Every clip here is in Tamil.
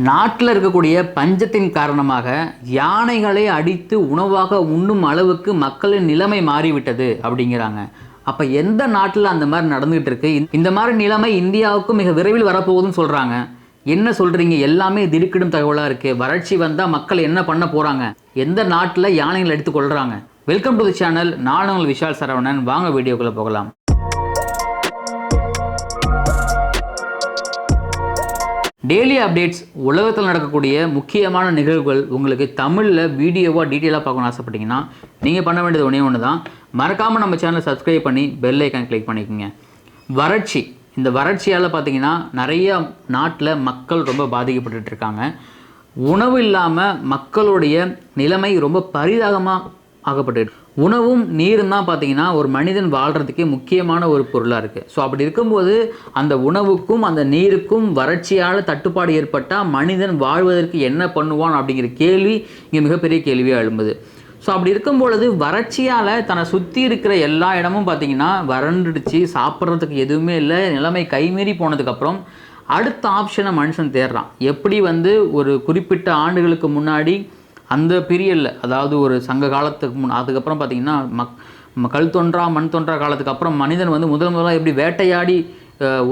நாட்டில் இருக்கக்கூடிய பஞ்சத்தின் காரணமாக யானைகளை அடித்து உணவாக உண்ணும் அளவுக்கு மக்களின் நிலைமை மாறிவிட்டது அப்படிங்கிறாங்க. அப்போ எந்த நாட்டில் அந்த மாதிரி நடந்துகிட்டு இருக்கு? இந்த மாதிரி நிலைமை இந்தியாவுக்கும் மிக விரைவில் வரப்போகுதுன்னு சொல்கிறாங்க. என்ன சொல்கிறீங்க? எல்லாமே திடுக்கிடும் தகவலாக இருக்குது. வறட்சி வந்தால் மக்கள் என்ன பண்ண போகிறாங்க? எந்த நாட்டில் யானைகள் எடுத்து கொள்கிறாங்க? Welcome to the channel. நான் உங்கள் விஷால் சரவணன். வாங்க வீடியோக்குள்ளே போகலாம். டெய்லி அப்டேட்ஸ், உலகத்தில் நடக்கக்கூடிய முக்கியமான நிகழ்வுகள் உங்களுக்கு தமிழில் வீடியோவாக டீட்டெயிலாக பார்க்கணும்னு ஆசைப்பட்டீங்கன்னா நீங்கள் பண்ண வேண்டியது ஒன்று தான். மறக்காமல் நம்ம சேனலை சப்ஸ்கிரைப் பண்ணி பெல் ஐக்கான் கிளிக் பண்ணிக்கோங்க. வறட்சி, இந்த வறட்சியால் பார்த்தீங்கன்னா நிறைய நாட்டில் மக்கள் ரொம்ப பாதிக்கப்பட்டு இருக்காங்க. உணவு இல்லாமல் மக்களுடைய நிலைமை ரொம்ப பரிதாபமாக ஆகப்பட்டு. உணவும் நீரும் தான் பார்த்தீங்கன்னா ஒரு மனிதன் வாழ்கிறதுக்கே முக்கியமான ஒரு பொருளாக இருக்குது. ஸோ அப்படி இருக்கும்போது அந்த உணவுக்கும் அந்த நீருக்கும் வறட்சியால் தட்டுப்பாடு ஏற்பட்டால் மனிதன் வாழ்வதற்கு என்ன பண்ணுவான் அப்படிங்கிற கேள்வி இங்கே மிகப்பெரிய கேள்வியாக எழும்புது. ஸோ அப்படி இருக்கும் பொழுது வறட்சியால் தன்னை சுற்றி இருக்கிற எல்லா இடமும் பார்த்திங்கன்னா வறண்டுடுச்சு, சாப்பிட்றதுக்கு எதுவுமே இல்லை. நிலைமை கைமீறி போனதுக்கப்புறம் அடுத்த ஆப்ஷனை மனுஷன் தேடுறான். எப்படி ஒரு குறிப்பிட்ட ஆண்டுகளுக்கு முன்னாடி அந்த பீரியடில், அதாவது ஒரு சங்க காலத்துக்கு அதுக்கப்புறம் பார்த்திங்கன்னா கல் தோன்றா மண் தோன்றா காலத்துக்கு அப்புறம் மனிதன் முதலாக எப்படி வேட்டையாடி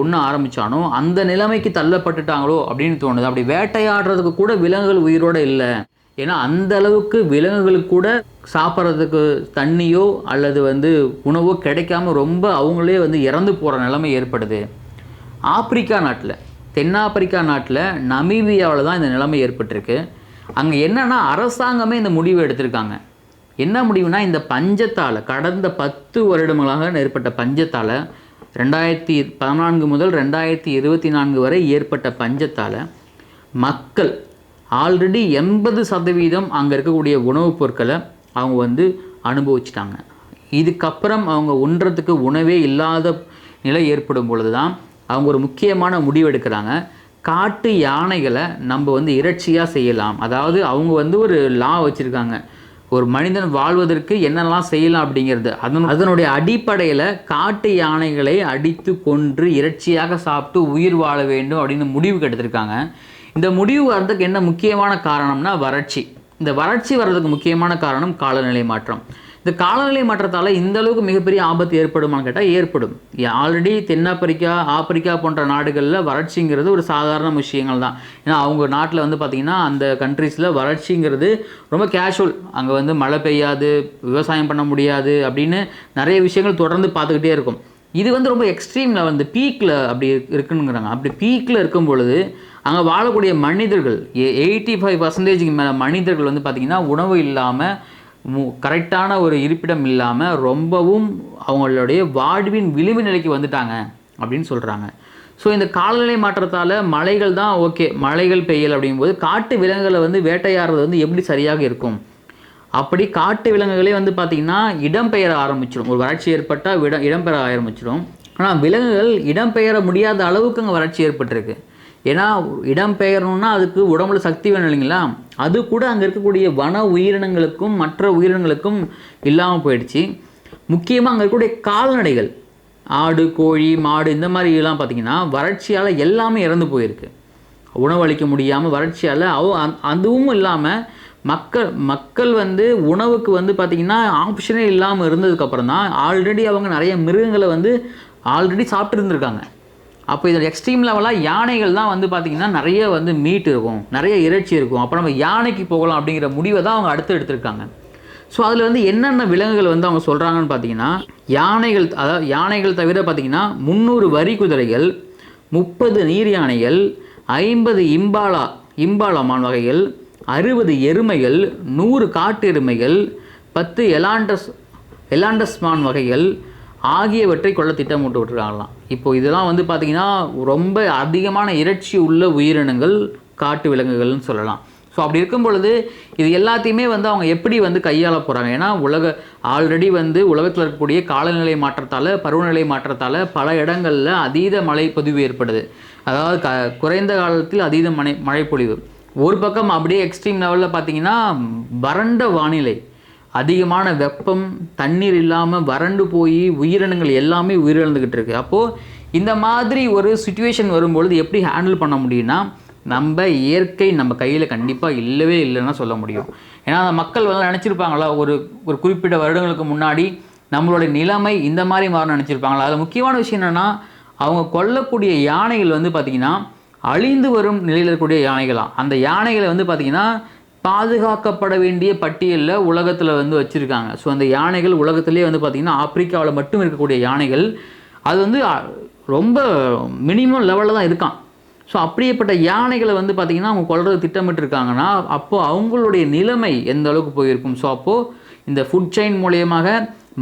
உண்ண ஆரம்பித்தானோ அந்த நிலைமைக்கு தள்ளப்பட்டுட்டாங்களோ அப்படின்னு தோணுது. அப்படி வேட்டையாடுறதுக்கு கூட விலங்குகள் உயிரோடு இல்லை. ஏன்னா அந்த அளவுக்கு விலங்குகளுக்கு கூட சாப்பிட்றதுக்கு தண்ணியோ அல்லது உணவோ கிடைக்காம ரொம்ப அவங்களே இறந்து போகிற நிலைமை ஏற்படுது. ஆப்பிரிக்கா நாட்டில், தென்னாப்பிரிக்கா நாட்டில் நமீபியாவில் தான் இந்த நிலைமை ஏற்பட்டிருக்கு. அங்கே என்னென்னா அரசாங்கமே இந்த முடிவு எடுத்திருக்காங்க. என்ன முடிவுனா, இந்த பஞ்சத்தால் கடந்த 10 வருடங்களாக ஏற்பட்ட பஞ்சத்தால் 2014 முதல் 2024 வரை ஏற்பட்ட பஞ்சத்தால் மக்கள் ஆல்ரெடி 80% அங்கே இருக்கக்கூடிய உணவுப் பொருட்களை அவங்க அனுபவிச்சிட்டாங்க. இதுக்கப்புறம் அவங்க உண்றதுக்கு உணவே இல்லாத நிலை ஏற்படும் பொழுது தான் அவங்க ஒரு முக்கியமான முடிவு எடுக்கிறாங்க. காட்டு யானைகளை நம்ம இறைச்சியாக செய்யலாம். அதாவது அவங்க ஒரு லா வச்சுருக்காங்க, ஒரு மனிதன் வாழ்வதற்கு என்னெல்லாம் செய்யலாம் அப்படிங்கிறது. அதனுடைய அடிப்படையில் காட்டு யானைகளை அடித்து கொன்று இறைச்சியாக சாப்பிட்டு உயிர் வாழ வேண்டும் அப்படின்னு முடிவுக்கு எடுத்திருக்காங்க. இந்த முடிவு வர்றதுக்கு என்ன முக்கியமான காரணம்னா வறட்சி. இந்த வறட்சி வர்றதுக்கு முக்கியமான காரணம் காலநிலை மாற்றம். இந்த காலநிலை மாற்றத்தால் இந்த அளவுக்கு மிகப்பெரிய ஆபத்து ஏற்படுமான்னு கேட்டால் ஏற்படும். ஆல்ரெடி தென்னாப்பிரிக்கா, ஆப்பிரிக்கா போன்ற நாடுகளில் வறட்சிங்கிறது ஒரு சாதாரண விஷயங்கள் தான். ஏன்னா அவங்க நாட்டில் பார்த்திங்கன்னா அந்த கண்ட்ரீஸில் வறட்சிங்கிறது ரொம்ப கேஷுவல். அங்கே மழை பெய்யாது, விவசாயம் பண்ண முடியாது அப்படின்னு நிறைய விஷயங்கள் தொடர்ந்து பார்த்துக்கிட்டே இருக்கும். இது ரொம்ப எக்ஸ்ட்ரீமில் பீக்கில் அப்படி இருக்குங்கிறாங்க. அப்படி பீக்கில் இருக்கும் பொழுது அங்கே வாழக்கூடிய மனிதர்கள் 85% மேலே மனிதர்கள் பார்த்திங்கன்னா உணவு இல்லாமல், கரெக்டான ஒரு இருப்பிடம் இல்லாமல் ரொம்பவும் அவங்களுடைய வாழ்வின் விளிம்பு நிலைக்கு வந்துட்டாங்க அப்படின்னு சொல்கிறாங்க. ஸோ இந்த காலநிலை மாற்றத்தால் மழைகள் தான் ஓகே, மழைகள் பெய்யல் அப்படிங்கும்போது காட்டு விலங்குகளை வேட்டையாடுறது எப்படி சரியாக இருக்கும்? அப்படி காட்டு விலங்குகளே பார்த்திங்கன்னா இடம்பெயர ஆரம்பிச்சிடும். ஒரு வறட்சி ஏற்பட்டால் இடம்பெயர ஆரம்பிச்சிடும். ஆனால் விலங்குகள் இடம்பெயர முடியாத அளவுக்கு அங்கே வறட்சி ஏற்பட்டிருக்கு. ஏன்னா இடம்பெயரணும்னா அதுக்கு உடம்புல சக்தி வேணும் இல்லைங்களா? அது கூட அங்கே இருக்கக்கூடிய வன உயிரினங்களுக்கும் மற்ற உயிரினங்களுக்கும் இல்லாமல் போயிடுச்சு. முக்கியமாக அங்கே இருக்கக்கூடிய கால்நடைகள், ஆடு, கோழி, மாடு இந்த மாதிரிலாம் பார்த்திங்கன்னா வறட்சியால் எல்லாமே இறந்து போயிருக்கு. உணவளிக்க முடியாமல் வறட்சியால் அதுவும் இல்லாமல் மக்கள் உணவுக்கு பார்த்திங்கன்னா ஆப்ஷனே இல்லாமல் இருந்ததுக்கப்புறம் தான் ஆல்ரெடி அவங்க நிறைய மிருகங்களை ஆல்ரெடி சாப்பிட்டு இருந்திருக்காங்க. அப்போ இதில் எக்ஸ்ட்ரீம் லெவலாக யானைகள் தான் பார்த்திங்கன்னா நிறைய மீட் இருக்கும், நிறைய இறைச்சி இருக்கும். அப்போ நம்ம யானைக்கு போகலாம் அப்படிங்கிற முடிவை தான் அவங்க அடுத்து எடுத்திருக்காங்க. ஸோ அதில் என்னென்ன விலங்குகள் அவங்க சொல்கிறாங்கன்னு பார்த்தீங்கன்னா, யானைகள், அதாவது யானைகள் தவிர பார்த்திங்கன்னா 300 வரி குதிரைகள், 30 நீர் யானைகள், 50 இம்பாலா மான் வகைகள், 60 எருமைகள், 100 காட்டு எருமைகள், 10 எலாண்டஸ் மான் வகைகள் ஆகியவற்றை கொள்ள திட்டமிட்டு விட்டுருக்காங்களாம். இப்போ இதெல்லாம் பார்த்திங்கன்னா ரொம்ப அதிகமான இறைச்சி உள்ள உயிரினங்கள் காட்டு விலங்குகள்னு சொல்லலாம். ஸோ அப்படி இருக்கும் பொழுது இது எல்லாத்தையுமே அவங்க எப்படி கையாள போகிறாங்க? ஏன்னா ஆல்ரெடி உலகத்தில் இருக்கக்கூடிய காலநிலை மாற்றத்தால், பருவநிலை மாற்றத்தால் பல இடங்களில் அதீத மழைப்பொழிவு ஏற்படுது. அதாவது குறைந்த காலத்தில் அதீத மழைப்பொழிவு. ஒரு பக்கம் அப்படியே எக்ஸ்ட்ரீம் லெவலில் பார்த்திங்கன்னா வறண்ட வானிலை, அதிகமான வெப்பம், தண்ணீர் இல்லாமல் வறண்டு போய் உயிரினங்கள் எல்லாமே உயிரிழந்துக்கிட்டு இருக்குது. அப்போது இந்த மாதிரி ஒரு சிச்சுவேஷன் வரும்பொழுது எப்படி ஹேண்டில் பண்ண முடியும்னா, நம்ம இயற்கை நம்ம கையில் கண்டிப்பாக இல்லவே இல்லைன்னா சொல்ல முடியும். ஏன்னா அந்த மக்கள் வந்து நினச்சிருப்பாங்களா, ஒரு குறிப்பிட்ட வருடங்களுக்கு முன்னாடி நம்மளுடைய நிலைமை இந்த மாதிரி மாற நினச்சிருப்பாங்களா? அதில் முக்கியமான விஷயம் என்னென்னா, அவங்க கொல்லக்கூடிய யானைகள் வந்து பார்த்திங்கன்னா அழிந்து வரும் நிலையில் இருக்கக்கூடிய யானைகளாம். அந்த யானைகளை வந்து பார்த்திங்கன்னா பாதுகாக்கப்பட வேண்டிய பட்டியலில் உலகத்தில் வந்து வச்சுருக்காங்க. ஸோ அந்த யானைகள் உலகத்திலே வந்து பார்த்திங்கன்னா ஆப்பிரிக்காவில் மட்டும் இருக்கக்கூடிய யானைகள் அது வந்து ரொம்ப மினிமம் லெவலில் தான் இருக்கான். ஸோ அப்படியேப்பட்ட யானைகளை வந்து பார்த்திங்கன்னா அவங்க கொல்றது திட்டமிட்டுருக்காங்கன்னா அப்போது அவங்களுடைய நிலைமை எந்த அளவுக்கு போயிருக்கும். ஸோ அப்போது இந்த ஃபுட் செயின் மூலியமாக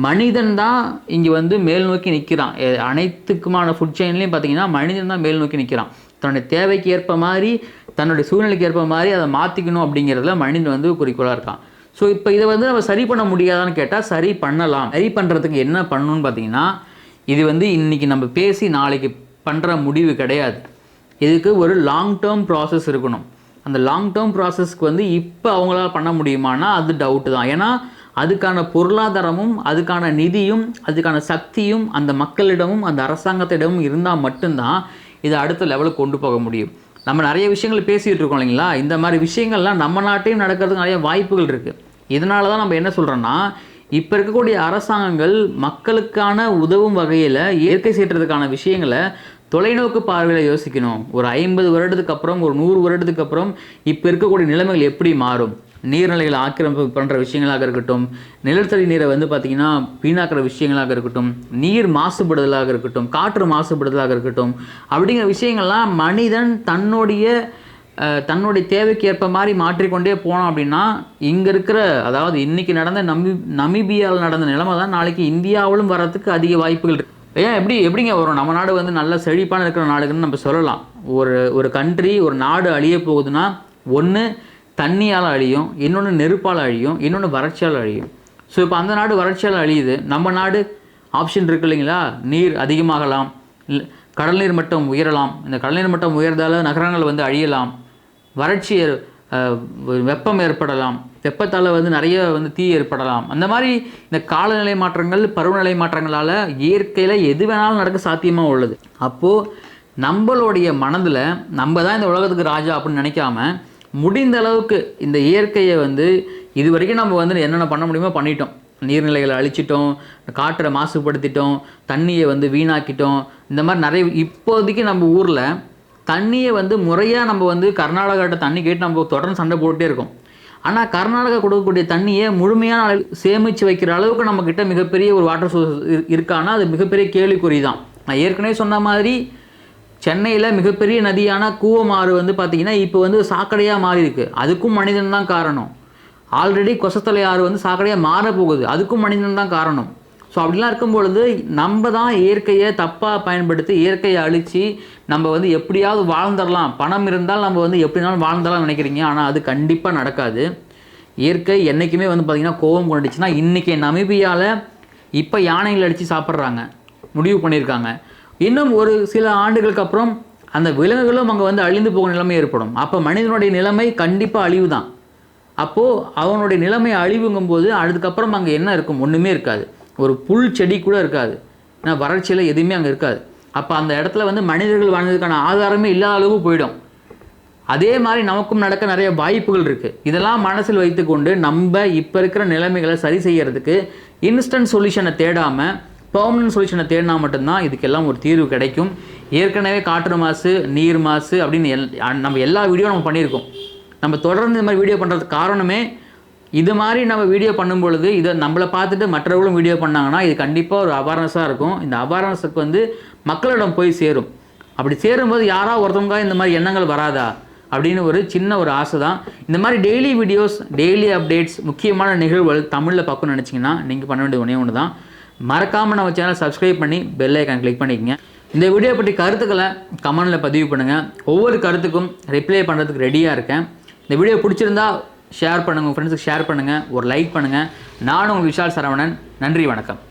மனிதன் தான் இங்கே வந்து மேல் நோக்கி நிற்கிறான். அனைத்துக்குமான ஃபுட் செயின்லேயும் பார்த்திங்கன்னா மனிதன் தான் மேல் நோக்கி நிற்கிறான். தன்னுடைய தேவைக்கு ஏற்ப மாதிரி தன்னுடைய சூழ்நிலைக்கு ஏற்ப மாதிரி அதை மாற்றிக்கணும் அப்படிங்கிறதுல மனிதன் வந்து குறிக்கோளாக இருக்கான். ஸோ இப்போ இதை வந்து நம்ம சரி பண்ண முடியாதான்னு கேட்டால் சரி பண்ணலாம். சரி பண்ணுறதுக்கு என்ன பண்ணணும்னு பார்த்தீங்கன்னா, இது வந்து இன்றைக்கி நம்ம பேசி நாளைக்கு பண்ணுற முடிவு கிடையாது. இதுக்கு ஒரு லாங் டேர்ம் ப்ராசஸ் இருக்கணும். அந்த லாங் டேர்ம் ப்ராசஸ்க்கு வந்து இப்போ அவங்களால பண்ண முடியுமானா அது டவுட்டு தான். ஏன்னா அதுக்கான பொருளாதாரமும் அதுக்கான நிதியும் அதுக்கான சக்தியும் அந்த மக்களிடமும் அந்த அரசாங்கத்திடமும் இருந்தால் மட்டும்தான் இதை அடுத்த லெவலுக்கு கொண்டு போக முடியும். நம்ம நிறைய விஷயங்கள் பேசிகிட்டு இருக்கோம் இல்லைங்களா, இந்த மாதிரி விஷயங்கள்லாம் நம்ம நாட்டையும் நடக்கிறதுக்கு நிறைய வாய்ப்புகள் இருக்குது. இதனால தான் நம்ம என்ன சொல்கிறோன்னா, இப்போ இருக்கக்கூடிய அரசாங்கங்கள் மக்களுக்கான உதவும் வகையில் இயற்கை சீற்றத்துக்கான விஷயங்களை தொலைநோக்கு பார்வையில் யோசிக்கணும். ஒரு 50 வருடத்துக்கு அப்புறம் ஒரு 100 வருடத்துக்கு அப்புறம் இப்போ இருக்கக்கூடிய நிலைமைகள் எப்படி மாறும், நீர்நிலைகளை ஆக்கிரமிப்பு பண்ணுற விஷயங்களாக இருக்கட்டும், நிலத்தடி நீரை வந்து பார்த்திங்கன்னா வீணாக்கிற விஷயங்களாக இருக்கட்டும், நீர் மாசுபடுதலாக இருக்கட்டும், காற்று மாசுபடுதலாக இருக்கட்டும், அப்படிங்கிற விஷயங்கள்லாம் மனிதன் தன்னுடைய தேவைக்கு ஏற்ப மாதிரி மாற்றிக்கொண்டே போனோம் அப்படின்னா இங்கே இருக்கிற அதாவது இன்றைக்கி நடந்த நமீபியாவில் நடந்த நிலைமை தான் நாளைக்கு இந்தியாவிலும் வர்றதுக்கு அதிக வாய்ப்புகள் இருக்குது. ஏன் எப்படிங்க வரும்? நம்ம நாடு வந்து நல்ல செழிப்பான இருக்கிற நாடுன்னு நம்ம சொல்லலாம். ஒரு கண்ட்ரி ஒரு நாடு அழிய போகுதுன்னா ஒன்று தண்ணியால் அழியும், இன்னொன்று நெருப்பால் அழியும், இன்னொன்று வறட்சியால் அழியும். ஸோ இப்போ அந்த நாடு வறட்சியால் அழியுது, நம்ம நாடு ஆப்ஷன் இருக்குது இல்லைங்களா, நீர் அதிகமாகலாம், கடல் நீர் மட்டம் உயரலாம். இந்த கடல் நீர் மட்டம் உயர்ந்தால் நகரங்கள் வந்து அழியலாம், வறட்சி வெப்பம் ஏற்படலாம், வெப்பத்தால் வந்து நிறைய வந்து தீ ஏற்படலாம். அந்த மாதிரி இந்த காலநிலை மாற்றங்கள் பருவநிலை மாற்றங்களால் இயற்கையில் எது வேணாலும் நடக்க சாத்தியமாக உள்ளது. அப்போது நம்மளுடைய மனதில் நம்ம தான் இந்த உலகத்துக்கு ராஜா அப்படின்னு நினைக்காம முடிந்த அளவுக்கு இந்த இயற்கையை வந்து இது வரைக்கும் நம்ம வந்து என்னென்ன பண்ண முடியுமோ பண்ணிட்டோம். நீர்நிலைகளை அழிச்சிட்டோம், காற்றை மாசுபடுத்திட்டோம், தண்ணியை வந்து வீணாக்கிட்டோம். இந்த மாதிரி நிறைய இப்போதைக்கு நம்ம ஊரில் தண்ணியை வந்து முறையாக நம்ம வந்து கர்நாடகாட்ட தண்ணி கேட்டு நம்ம தொடர்ந்து சண்டை போட்டுகிட்டே இருக்கோம். ஆனால் கர்நாடகா கொடுக்கக்கூடிய தண்ணியை முழுமையான சேமித்து வைக்கிற அளவுக்கு நம்மக்கிட்ட மிகப்பெரிய ஒரு வாட்டர் சோர்ஸ் இருக்கான்னா அது மிகப்பெரிய கேள்விக்குறி தான். நான் ஏற்கனவே சொன்ன மாதிரி சென்னையில் மிகப்பெரிய நதியான கூவமாறு வந்து பார்த்திங்கன்னா இப்போ வந்து சாக்கடையாக மாறி இருக்குது. அதுக்கும் மனிதன் தான் காரணம். ஆல்ரெடி கொசத்தலை ஆறு வந்து சாக்கடையாக மாற போகுது, அதுக்கும் மனிதன் தான் காரணம். ஸோ அப்படிலாம் இருக்கும்பொழுது நம்ம தான் இயற்கையை தப்பாக பயன்படுத்தி இயற்கையை அழித்து நம்ம வந்து எப்படியாவது வாழ்ந்துடலாம், பணம் இருந்தால் நம்ம வந்து எப்படினாலும் வாழ்ந்துடலாம் நினைக்கிறீங்க. ஆனால் அது கண்டிப்பாக நடக்காது. இயற்கை என்றைக்குமே வந்து பார்த்திங்கன்னா கோபம் கொண்டுச்சுன்னா இன்றைக்கி நமீபியாவில் இப்போ யானைகள் அடித்து சாப்பிட்றாங்க முடிவு பண்ணியிருக்காங்க. இன்னும் ஒரு சில ஆண்டுகளுக்கு அப்புறம் அந்த விலங்குகளும் அங்கே வந்து அழிந்து போகிற நிலைமை ஏற்படும். அப்போ மனிதனுடைய நிலைமை கண்டிப்பாக அழிவு தான். அப்போது அவனுடைய நிலைமை அழிவுங்கும்போது அதுக்கப்புறம் அங்கே என்ன இருக்கும்? ஒன்றுமே இருக்காது. ஒரு புல் செடி கூட இருக்காது. ஏன்னா வறட்சியில் எதுவுமே அங்கே இருக்காது. அப்போ அந்த இடத்துல வந்து மனிதர்கள் வாழ்ந்ததுக்கான ஆதாரமே இல்லாத அளவுக்கு போயிடும். அதே மாதிரி நமக்கும் நடக்க நிறைய வாய்ப்புகள் இருக்குது. இதெல்லாம் மனசில் வைத்துக்கொண்டு நம்ம இப்போ இருக்கிற நிலைமைகளை சரி செய்கிறதுக்கு இன்ஸ்டன்ட் சொல்யூஷனை தேடாமல் பெர்மனன்ட் சொல்யூஷனை தேடினா மட்டும்தான் இதுக்கெல்லாம் ஒரு தீர்வு கிடைக்கும். ஏற்கனவே காற்று மாசு, நீர் மாசு அப்படின்னு நம்ம எல்லா வீடியோ நம்ம பண்ணியிருக்கோம். நம்ம தொடர்ந்து இந்த மாதிரி வீடியோ பண்ணுறதுக்கு காரணமே இது மாதிரி நம்ம வீடியோ பண்ணும் பொழுது இதை நம்மளை பார்த்துட்டு மற்றவர்களும் வீடியோ பண்ணாங்கன்னா இது கண்டிப்பாக ஒரு அவேர்னஸாக இருக்கும். இந்த அவேர்னஸுக்கு வந்து மக்களிடம் போய் சேரும். அப்படி சேரும்போது யாராவது ஒருத்தவங்க இந்த மாதிரி எண்ணங்கள் வராதா அப்படின்னு ஒரு சின்ன ஒரு ஆசை தான். இந்த மாதிரி டெய்லி வீடியோஸ், டெய்லி அப்டேட்ஸ், முக்கியமான நிகழ்வுகள் தமிழில் பார்க்கணும்னு நினச்சிங்கன்னா நீங்கள் பண்ண வேண்டிய ஒன்று தான், மறக்காமல் நம்ம சேனல் சப்ஸ்கிரைப் பண்ணி பெல் ஐக்கான் கிளிக் பண்ணிக்கங்க. இந்த வீடியோ பற்றி கருத்துக்களை கமெண்டில் பதிவு பண்ணுங்கள். ஒவ்வொரு கருத்துக்கும் ரிப்ளை பண்ணுறதுக்கு ரெடியாக இருக்கேன். இந்த வீடியோ பிடிச்சிருந்தா ஷேர் பண்ணுங்கள், உங்கள் ஃப்ரெண்ட்ஸுக்கு ஷேர் பண்ணுங்கள், ஒரு லைக் பண்ணுங்கள். நான் உங்கள் விஷால் சரவணன். நன்றி, வணக்கம்.